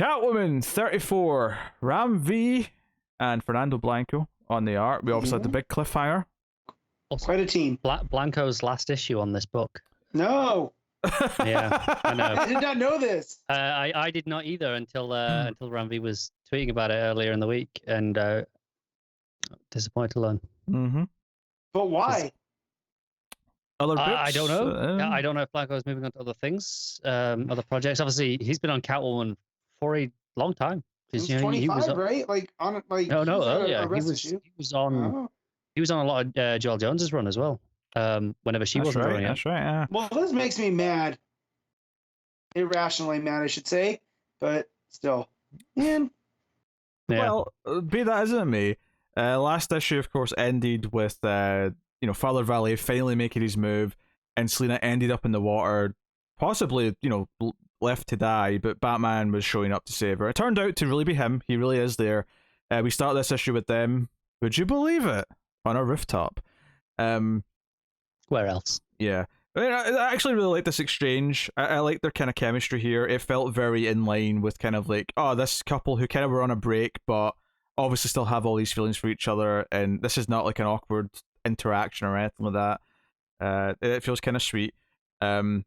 Catwoman 34, Ram V and Fernando Blanco on the art. We obviously had the big cliffhanger. Also, Quite a team. Blanco's last issue on this book. No. Yeah, I know. I did not know this. I did not either until Ramvi was tweeting about it earlier in the week, and disappointed to learn. Mm-hmm. But why? Other books? I don't know. I don't know if Blanco is moving on to other things, other projects. Obviously, he's been on Catwoman for a long time. He's 25, he was on, right? Like on like no, earlier. He was on. Oh. He was on a lot of Joel Jones's run as well. Whenever she wasn't drawing it. That's right. Yeah. Well, this makes me mad. Irrationally mad, I should say, but still, man. Yeah. Well, be that as it may, last issue, of course, ended with Father Valley finally making his move, and Selina ended up in the water, possibly left to die, but Batman was showing up to save her. It turned out to really be him. He really is there. We start this issue with them. Would you believe it? On a rooftop. Where else? Yeah. I actually really like this exchange. I like their kind of chemistry here. It felt very in line with kind of like, this couple who kind of were on a break, but obviously still have all these feelings for each other, and this is not like an awkward interaction or anything like that. It feels kind of sweet. Do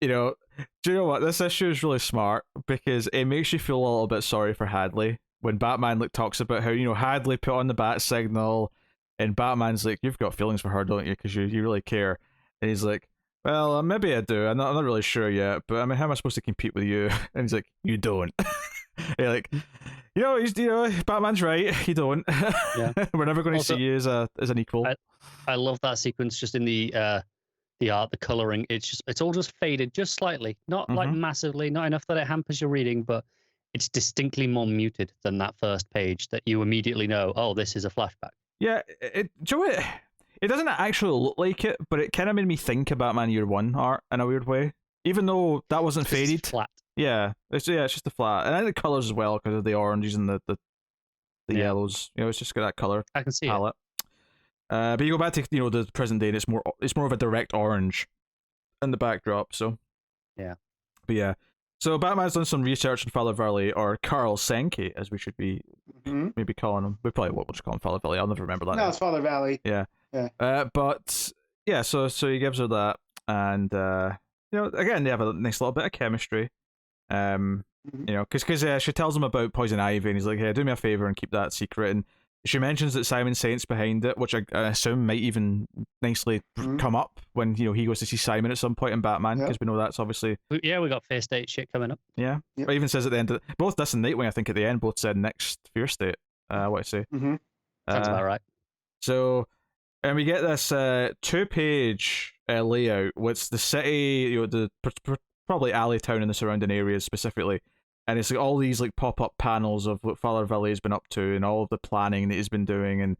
you know what? This issue is really smart because it makes you feel a little bit sorry for Hadley when Batman talks about how Hadley put on the bat signal, and Batman's like, "You've got feelings for her, don't you? Because you really care." And he's like, "Well, maybe I do. I'm not really sure yet. But I mean, how am I supposed to compete with you?" And he's like, "You don't." You're like, Batman's right. You don't. Yeah. We're never going to see you as an equal. I love that sequence just in the art, the coloring. It's all just faded just slightly, not like massively, not enough that it hampers your reading, but it's distinctly more muted than that first page that you immediately know, oh, this is a flashback. Yeah, it doesn't actually look like it, but it kind of made me think of Batman Year One art in a weird way, even though that wasn't faded. It's flat. Yeah, it's just the flat, and I think the colors as well because of the oranges and the yellows. It's just got that color. I can see palette. But you go back to the present day, and it's more of a direct orange in the backdrop. So yeah, but yeah. So Batman's done some research on Father Valley, or Carl Senke, as we should be maybe calling him. We probably will just call him Father Valley. I'll never remember that. No, it's Father Valley. Yeah. But yeah, so he gives her that, and again they have a nice little bit of chemistry. Because she tells him about Poison Ivy, and he's like, "Hey, do me a favor and keep that secret." And she mentions that Simon Saint's behind it, which I assume might even nicely come up when he goes to see Simon at some point in Batman, because we know that's obviously we got Fear State shit coming up. Yeah, yep. Or even says at the end both this and Nightwing, I think at the end both said next Fear State. What I say? Sounds about right. So, and we get this 2-page layout with the city, the probably Alleytown and the surrounding areas specifically. And it's like all these like pop-up panels of what Father Valley has been up to and all of the planning that he's been doing, and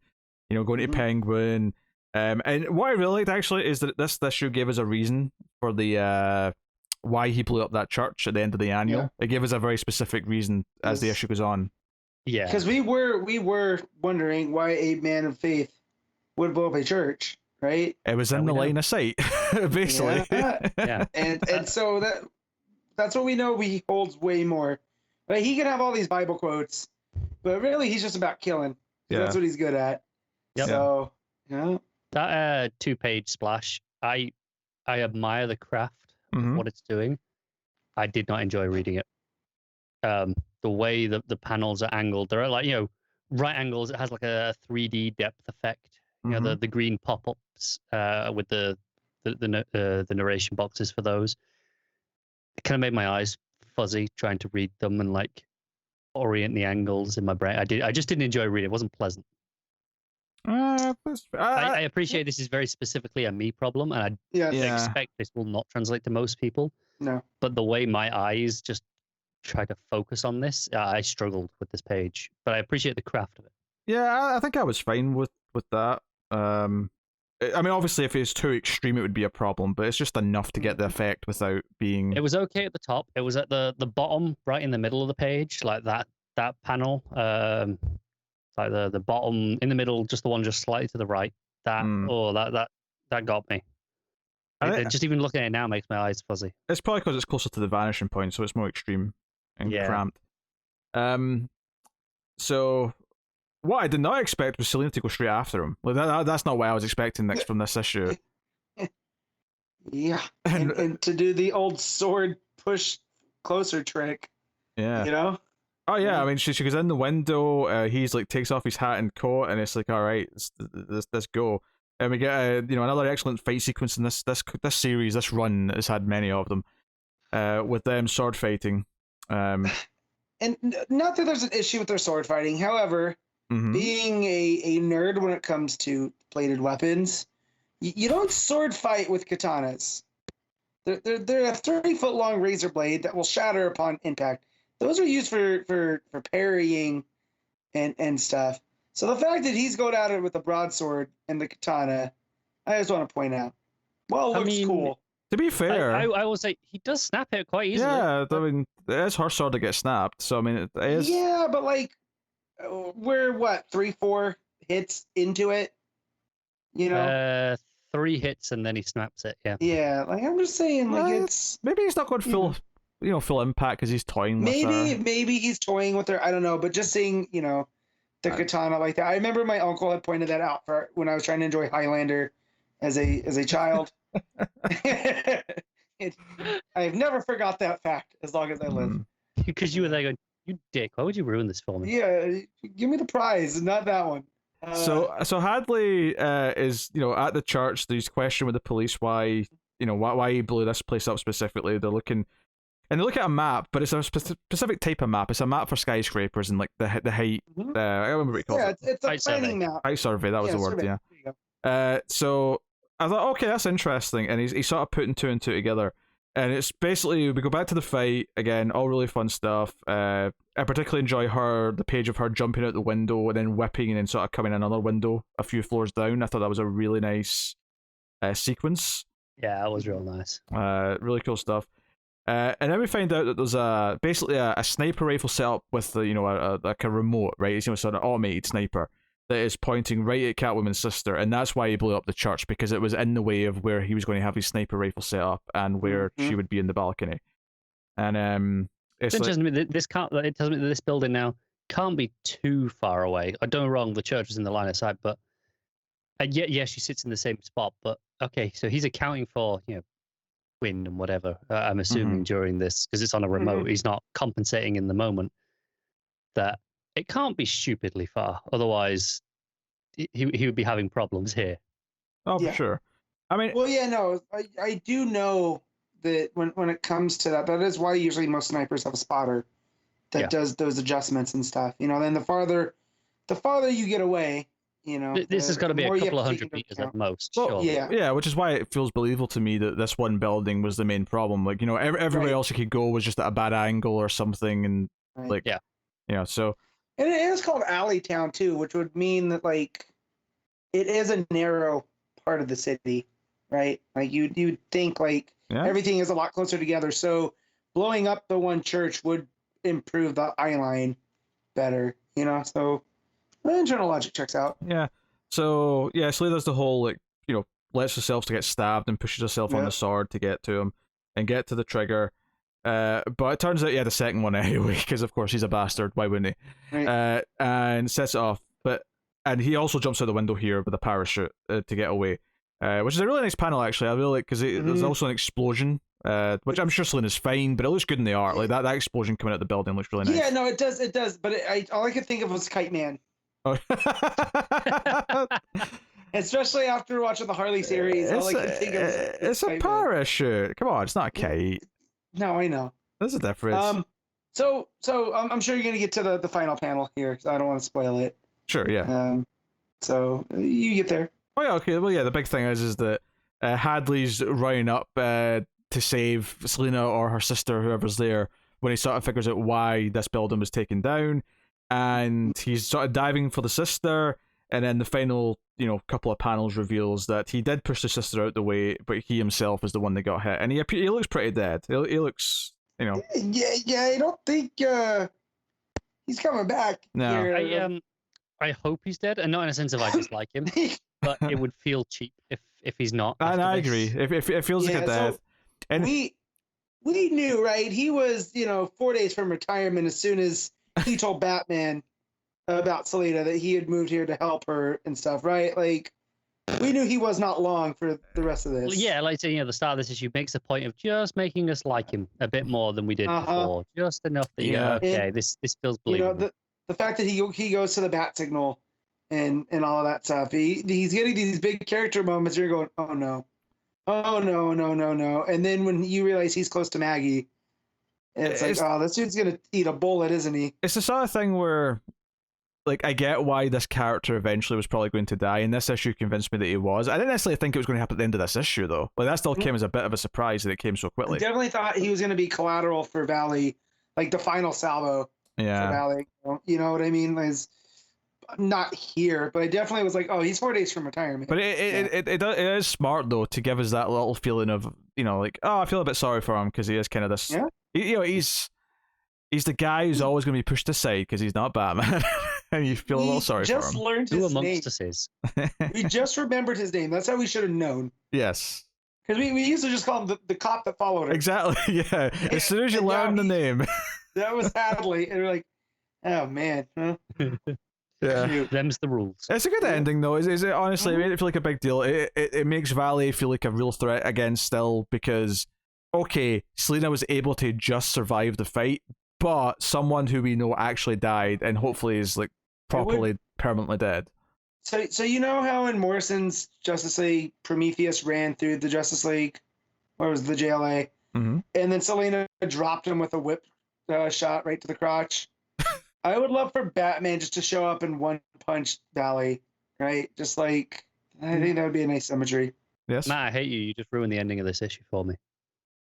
going to Penguin. And what I really liked actually is that this issue gave us a reason for the why he blew up that church at the end of the annual. Yeah. It gave us a very specific reason as the issue goes on. Yeah, because we were wondering why a man of faith would blow up a church, right? It was in the line of sight, basically. Yeah. And so that's what we know. He holds way more. Like, he can have all these Bible quotes, but really he's just about killing. Yeah. That's what he's good at. Yep. So, yeah. That 2-page splash, I admire the craft of what it's doing. I did not enjoy reading it. The way the panels are angled, they're like, right angles. It has like a 3D depth effect. The green pop-ups with the narration boxes for those. It kind of made my eyes fuzzy trying to read them and like orient the angles in my brain. I just didn't enjoy reading. It wasn't pleasant. I appreciate this is very specifically a me problem, and I expect this will not translate to most people. No. But the way my eyes just try to focus on this, I struggled with this page. But I appreciate the craft of it. Yeah, I think I was fine with that. I mean, obviously, if it's too extreme, it would be a problem, but it's just enough to get the effect without being... It was okay at the top. It was at the bottom, right in the middle of the page, like that panel. Like the bottom, in the middle, just the one just slightly to the right. That got me. Just even looking at it now makes my eyes fuzzy. It's probably because it's closer to the vanishing point, so it's more extreme and cramped. So what I did not expect was Selena to go straight after him. Like that's not what I was expecting next from this issue. Yeah, and to do the old sword push closer trick. Yeah. You know? Oh yeah, I mean she goes in the window. He's like takes off his hat and coat, and it's like, all right, let's go. And we get another excellent fight sequence in this series. This run has had many of them, with them sword fighting. And not that there's an issue with their sword fighting. However, being a nerd when it comes to bladed weapons, you don't sword fight with katanas. They're a 30-foot long razor blade that will shatter upon impact. Those are used for parrying and stuff. So the fact that he's going at it with a broadsword and the katana, I just want to point out. Well, it looks cool. To be fair, I will say he does snap it quite easily. Yeah, I mean, it's her sword that gets snapped. So I mean, it is. Yeah, but like, we're what 3-4 hits into it. You know, 3 hits and then he snaps it. Yeah. Yeah, like I'm just saying, like it's maybe he's not going full, full impact because he's toying with her. Maybe he's toying with her. I don't know, but just seeing, the katana like that. I remember my uncle had pointed that out for when I was trying to enjoy Highlander as a child. I've never forgot that fact as long as I live. Because you were there going, you dick, why would you ruin this for me? Yeah, give me the prize, not that one. So Hadley is at the church. There's question with the police why he blew this place up specifically. They look at a map, but it's a specific type of map. It's a map for skyscrapers and like the height. I don't remember what it calls it. It's a planning map. Height survey. That was the word. Survey. Yeah. So I thought, okay, that's interesting, and he's sort of putting 2 and 2 together. And it's basically, we go back to the fight again, all really fun stuff. I particularly enjoy the page of her jumping out the window and then whipping and then sort of coming in another window a few floors down. I thought that was a really nice sequence. Yeah, that was real nice. Really cool stuff. And then we find out that there's basically a sniper rifle set up with like a remote, right? It's sort of an automated sniper that is pointing right at Catwoman's sister, and that's why he blew up the church, because it was in the way of where he was going to have his sniper rifle set up and where she would be in the balcony. And it tells me that this building now can't be too far away. I don't know wrong, the church was in the line of sight, but yeah, she sits in the same spot. But okay, so he's accounting for wind and whatever. I'm assuming during this, because it's on a remote, he's not compensating in the moment. That it can't be stupidly far, otherwise he would be having problems here. Oh, yeah. For sure. I mean, well, yeah, no, I do know that when it comes to that is why usually most snipers have a spotter that does those adjustments and stuff. Then the farther you get away, this has got to be a couple of 100 meters at most. Well, yeah, which is why it feels believable to me that this one building was the main problem. Like, everywhere else you could go was just at a bad angle or something, and so. And it is called Alley Town too, which would mean that like it is a narrow part of the city, right? Like you'd think like everything is a lot closer together. So blowing up the one church would improve the eye line better, So the internal logic checks out. Yeah. So yeah, Selena does the whole lets herself to get stabbed and pushes herself on the sword to get to him and get to the trigger. But it turns out he had a second one anyway, because of course he's a bastard. Why wouldn't he? Right. And sets it off. And he also jumps out the window here with a parachute to get away, which is a really nice panel actually. I really like because there's also an explosion, which I'm sure Selena's fine, but it looks good in the art. Like that explosion coming out the building looks really nice. Yeah, no, it does. But all I could think of was Kite Man. Oh. Especially after watching the Harley series, all I could think of it's a parachute. Come on, it's not a kite. No, I know. There's a difference. So I'm sure you're gonna get to the final panel here, so I don't want to spoil it. Sure, yeah. So you get there. Oh yeah, okay. Well, yeah. The big thing is that Hadley's running up to save Selena or her sister, whoever's there, when he sort of figures out why this building was taken down, and he's sort of diving for the sister, and then the final, couple of panels reveals that he did push the sister out the way, but he himself is the one that got hit, and he looks pretty dead. He looks, Yeah. I don't think he's coming back. No. Here. I hope he's dead, and not in a sense of I dislike him, but it would feel cheap if he's not. And I agree. If it feels like a death, and we knew, right? He was 4 days from retirement as soon as he told Batman about Selena that he had moved here to help her and stuff, right? Like, we knew he was not long for the rest of this. Well, yeah, like the start of this issue makes the point of just making us like him a bit more than we did before, just enough that okay, this feels believable. The fact that he goes to the bat signal and all of that stuff. He's getting these big character moments. You're going, oh no, no, and then when you realize he's close to Maggie, it's like, oh, this dude's gonna eat a bullet, isn't he? It's the sort of thing where, like, I get why this character eventually was probably going to die, and this issue convinced me that he was. I didn't necessarily think it was going to happen at the end of this issue, though. But that still came as a bit of a surprise that it came so quickly. I definitely thought he was going to be collateral for Valley, like the final salvo for Valley. You know what I mean? Like, not here, but I definitely was like, oh, he's 4 days from retirement. But it is smart, though, to give us that little feeling of, like, oh, I feel a bit sorry for him because he is kind of this... Yeah. He's the guy who's always going to be pushed aside because he's not Batman. And you feel a little sorry for him. Just learned his name. We just remembered his name. That's how we should have known. Yes. Because we used to just call him the cop that followed him. Exactly, yeah. As soon as you learn the name. That was Hadley. And we're like, oh, man. Huh? Yeah. Them's the rules. It's a good ending, though. Is it honestly, it made it feel like a big deal. It makes Valley feel like a real threat again still because, okay, Selena was able to just survive the fight, but someone who we know actually died and hopefully is like properly permanently dead. So you know how in Morrison's Justice League, Prometheus ran through the Justice League, or was the JLA, and then Selena dropped him with a whip shot right to the crotch. I would love for Batman just to show up and one punch Valley, right? Just like, I think that would be a nice symmetry. Yes. Matt, I hate you. You just ruined the ending of this issue for me.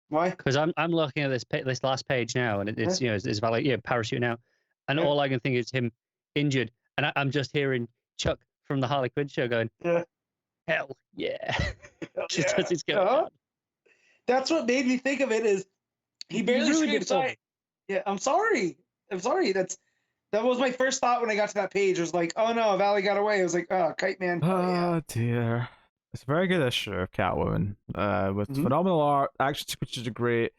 Why? Because I'm looking at this last page now, and it's it's Valley parachuting out, and all I can think is him injured, and I'm just hearing Chuck from the Harley Quinn show going, hell yeah, just as he's going down. That's what made me think of it. Is he barely screams out? Yeah, I'm sorry. That was my first thought when I got to that page. It was like, oh no, Valley got away. It was like, oh, Kite Man. Oh dear. It's a very good issue of Catwoman, with phenomenal art. Action sequences are great.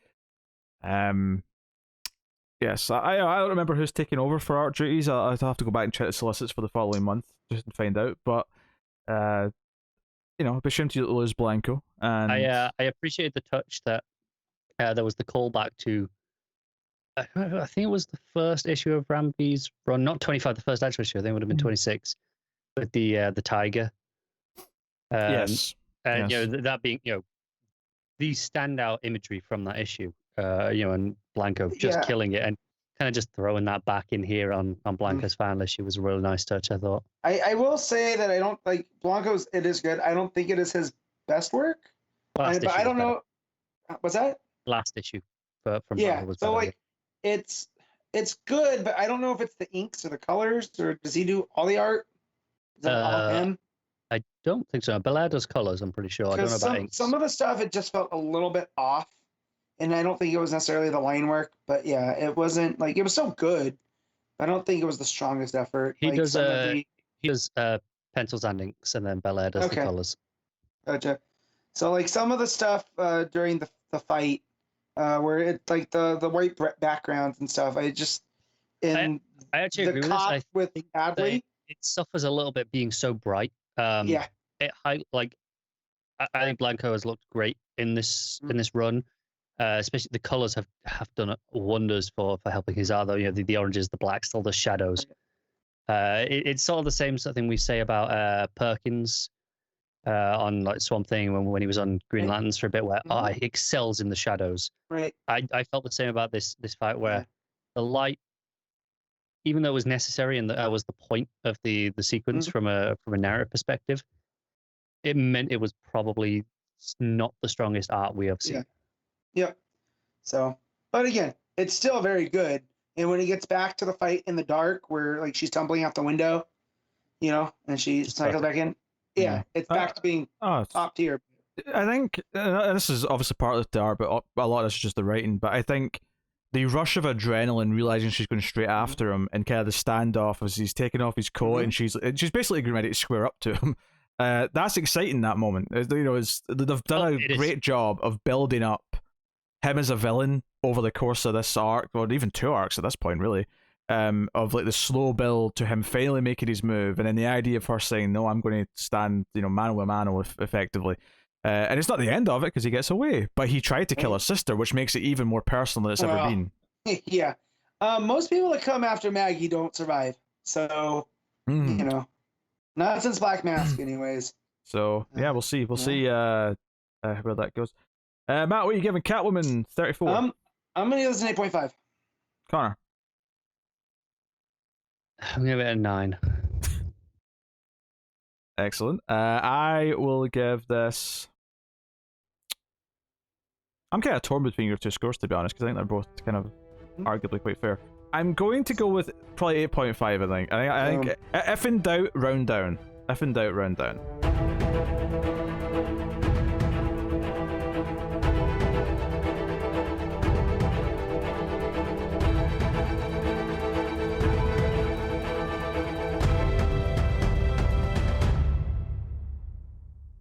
Yes, I don't remember who's taking over for art duties. I'll have to go back and check the solicits for the following month just to find out. But it'd be a shame to lose Blanco. And I appreciate the touch that there was the callback to. I think it was the first issue of Ramby's run, not 25, the first actual issue. I think it would have been 26, with the tiger. Yes. And that being the standout imagery from that issue. And Blanco just killing it and kind of just throwing that back in here on Blanco's fan list. It was a really nice touch, I thought. I will say that I don't like Blanco's. It is good. I don't think it is his best work. But I don't know. What's that? Last issue from Blanco was better. So like it's good, but I don't know if it's the inks or the colors, or does he do all the art? Is that all him? I don't think so. Belair does colors, I'm pretty sure. I don't know about inks. Some of the stuff, it just felt a little bit off. And I don't think it was necessarily the line work, but yeah, it wasn't like, it was so good. I don't think it was the strongest effort. He does pencils and inks, and then Belair does the colors. Gotcha. So like some of the stuff during the fight, where it like the white backgrounds and stuff, I actually agree with this. Adley, it suffers a little bit being so bright. I think Blanco has looked great in this run. Especially the colors have done wonders for helping his art, though. The oranges, the blacks, all the shadows. It's sort of the same sort of thing we say about Perkins on like Swamp Thing when he was on Green Lanterns for a bit, where he excels in the shadows. Right. I felt the same about this fight, where the light, even though it was necessary and that was the point of the sequence from a narrative perspective, it meant it was probably not the strongest art we have seen. Yep. So, but again, it's still very good. And when he gets back to the fight in the dark, where like she's tumbling out the window, and she cycles back in, it's back to being top tier. I think this is obviously part of the art, but a lot of this is just the writing. But I think the rush of adrenaline, realizing she's going straight after him, and kind of the standoff as he's taking off his coat and she's basically getting ready to square up to him. That's exciting. That moment, they've done a great job of building up him as a villain over the course of this arc, or even two arcs at this point, really. of like the slow build to him finally making his move, and then the idea of her saying, "No, I'm going to stand, mano a mano," effectively. And it's not the end of it because he gets away, but he tried to kill his sister, which makes it even more personal than it's ever been. Yeah. Most people that come after Maggie don't survive. So, not since Black Mask, anyways. So, yeah, we'll see. We'll see where that goes. Matt, what are you giving Catwoman 34? I'm going to give this an 8.5. Connor? I'm going to give it a 9. Excellent. I will give this... I'm kind of torn between your two scores, to be honest, because I think they're both kind of arguably quite fair. I'm going to go with probably 8.5, I think. I think if in doubt, round down. If in doubt, round down.